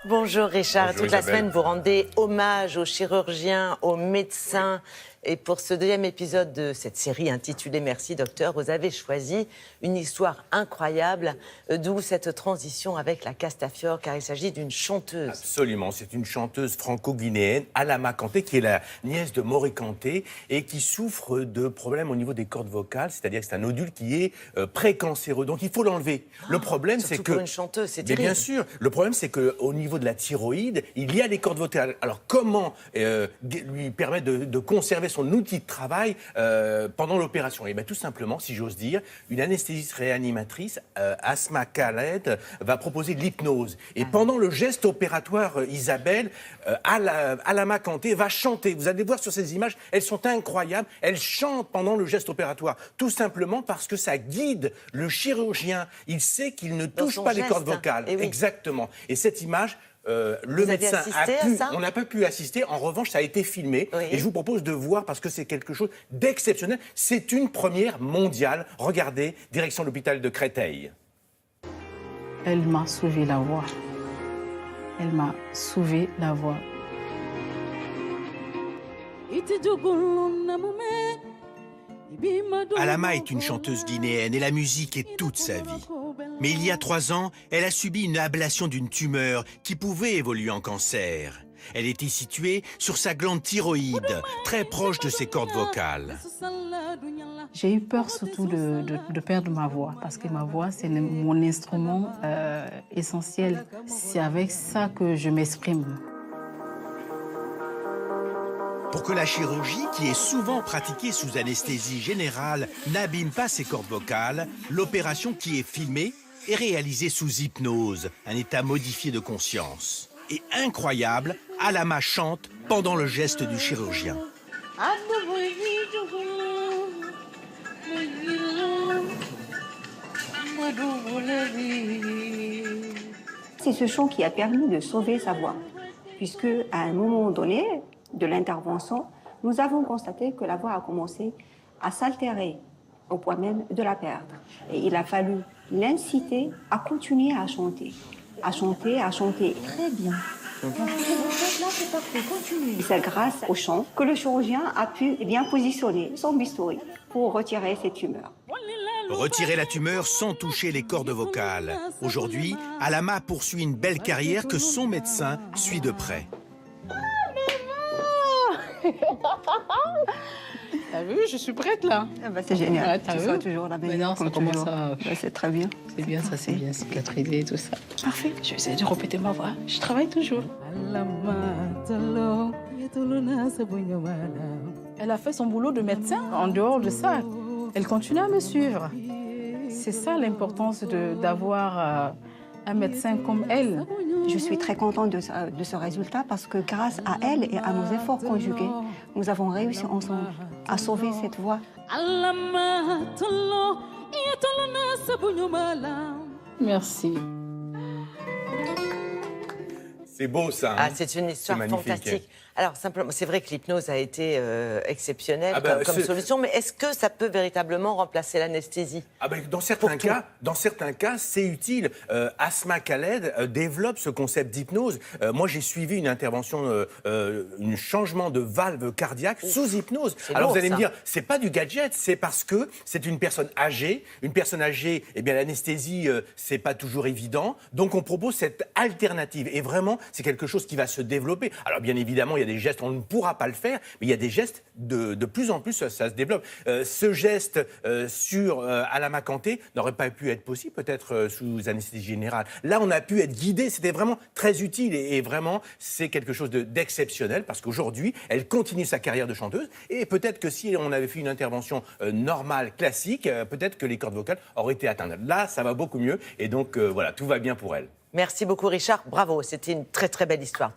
Bonjour Richard. Bonjour Toute la Isabelle. semaine, vous rendez hommage aux chirurgiens, aux médecins. Et pour ce deuxième épisode de cette série intitulée Merci Docteur, vous avez choisi une histoire incroyable, d'où cette transition avec la Castafiore, car il s'agit d'une chanteuse. Absolument, c'est une chanteuse franco-guinéenne, Alama Kanté, qui est la nièce de Mori Kanté et qui souffre de problèmes au niveau des cordes vocales, c'est-à-dire que c'est un nodule qui est précancéreux, donc il faut l'enlever. Le problème, c'est que... pour une chanteuse, c'est Mais terrible. bien sûr, le problème, c'est qu'au niveau de la thyroïde, il y a les cordes vocales. Alors comment lui permettre de conserver son outil de travail pendant l'opération? Et bien tout simplement, si j'ose dire, une anesthésiste réanimatrice, Asma Khaled, va proposer de l'hypnose. Et pendant le geste opératoire, Isabelle, Alama Kanté va chanter. Vous allez voir sur ces images, elles sont incroyables. Elle chante pendant le geste opératoire, tout simplement parce que ça guide le chirurgien. Il sait qu'il ne touche son pas les geste. cordes vocales. Eh oui. Exactement. Et cette image... le Vous avez médecin assisté à ça? on n'a pas pu assister. En revanche, ça a été filmé. Oui. Et je vous propose de voir parce que c'est quelque chose d'exceptionnel. C'est une première mondiale. Regardez, direction l'hôpital de Créteil. Elle m'a sauvé la voix. Elle m'a sauvé la voix. Alama est une chanteuse guinéenne et la musique est toute sa vie. Mais il y a 3 ans, elle a subi une ablation d'une tumeur qui pouvait évoluer en cancer. Elle était située sur sa glande thyroïde, très proche de ses cordes vocales. J'ai eu peur surtout de perdre ma voix, parce que ma voix, c'est mon instrument essentiel. C'est avec ça que je m'exprime. Pour que la chirurgie, qui est souvent pratiquée sous anesthésie générale, n'abîme pas ses cordes vocales, l'opération qui est filmée est réalisée sous hypnose, un état modifié de conscience. Et incroyable, Alama chante pendant le geste du chirurgien. C'est ce chant qui a permis de sauver sa voix, puisque à un moment donné de l'intervention, nous avons constaté que la voix a commencé à s'altérer au point même de la perdre. Et il a fallu l'inciter à continuer à chanter très bien. Et c'est grâce au chant que le chirurgien a pu bien positionner son bistouri pour retirer cette tumeur. Retirer la tumeur sans toucher les cordes vocales. Aujourd'hui, Alama poursuit une belle carrière que son médecin suit de près. T'as vu, je suis prête là. Ah bah, c'est génial. Ouais, t'as Tu vu? sois toujours la Mais meilleure. non, ça comme commence toujours. à- Ouais, c'est très bien. C'est bien, ça c'est bien cicatrisé et tout ça. Parfait, je vais essayer de répéter ma voix. Je travaille toujours. Elle a fait son boulot de médecin. En dehors de ça, elle continue à me suivre. C'est ça l'importance d'avoir un médecin comme elle. Je suis très contente de ce résultat parce que grâce à elle et à nos efforts conjugués, nous avons réussi ensemble à sauver cette voix. Merci. C'est beau ça. Hein? Ah, c'est une histoire C'est magnifique. fantastique. Alors, simplement, c'est vrai que l'hypnose a été exceptionnelle Ah bah, comme c'est- solution, mais est-ce que ça peut véritablement remplacer l'anesthésie? Ah ben, dans certains cas, c'est utile. Asma Khaled développe ce concept d'hypnose. Moi, j'ai suivi une intervention, un changement de valve cardiaque sous hypnose. C'est Alors, lourd, vous allez me ça. dire, c'est pas du gadget, c'est parce que c'est une personne âgée. Une personne âgée, eh bien, l'anesthésie, c'est pas toujours évident. Donc, on propose cette alternative. Et vraiment, c'est quelque chose qui va se développer. Alors, bien évidemment, il y a des gestes, on ne pourra pas le faire, mais il y a des gestes de plus en plus, ça se développe. Ce geste sur Alama Kanté n'aurait pas pu être possible, peut-être sous anesthésie générale. Là, on a pu être guidé, c'était vraiment très utile et vraiment, c'est quelque chose d'exceptionnel parce qu'aujourd'hui, elle continue sa carrière de chanteuse et peut-être que si on avait fait une intervention normale, classique, peut-être que les cordes vocales auraient été atteintes. Là, ça va beaucoup mieux et donc voilà, tout va bien pour elle. Merci beaucoup Richard, bravo, c'était une très très belle histoire.